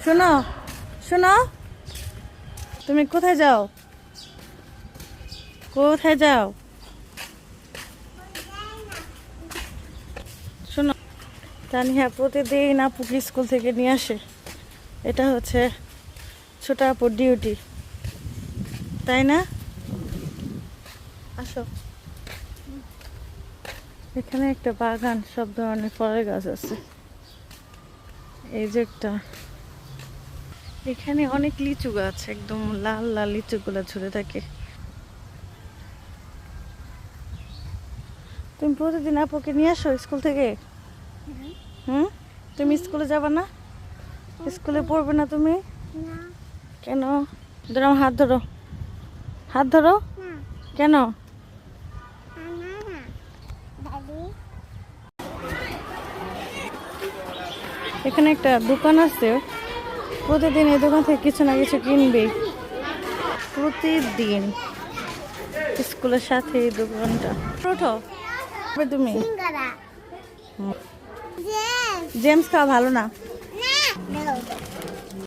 শোনো শোনো, তুমি কোথায় যাও? কোথায় যাও? শোনো, তানিয়া প্রতিদিন আপুকে স্কুল থেকে নিয়ে আসে। এটা হচ্ছে ছোট আপুর ডিউটি, তাই না? আসো, এখানে একটা বাগান, সব ধরনের ফলের গাছ আছে। এই যে একটা, এখানে অনেক লিচু গাছ, একদম লাল লাল লিচুগুলো ঝরে থাকে। তুমি প্রতিদিন আপুকে নিয়ে আসো স্কুল থেকে? হুম, তুমি স্কুলে যাবা না? স্কুলে পড়বে না তুমি? কেন? ধরো আমার হাত ধরো, হাত ধরো। কেন? এখানে একটা দোকান আছে, প্রতিদিন এই দোকান থেকে কিছু না কিছু কিনবে, প্রতিদিন। স্কুলের সাথে এই দোকানটা। ওঠো তুমি। জেমস খাওয়া ভালো না।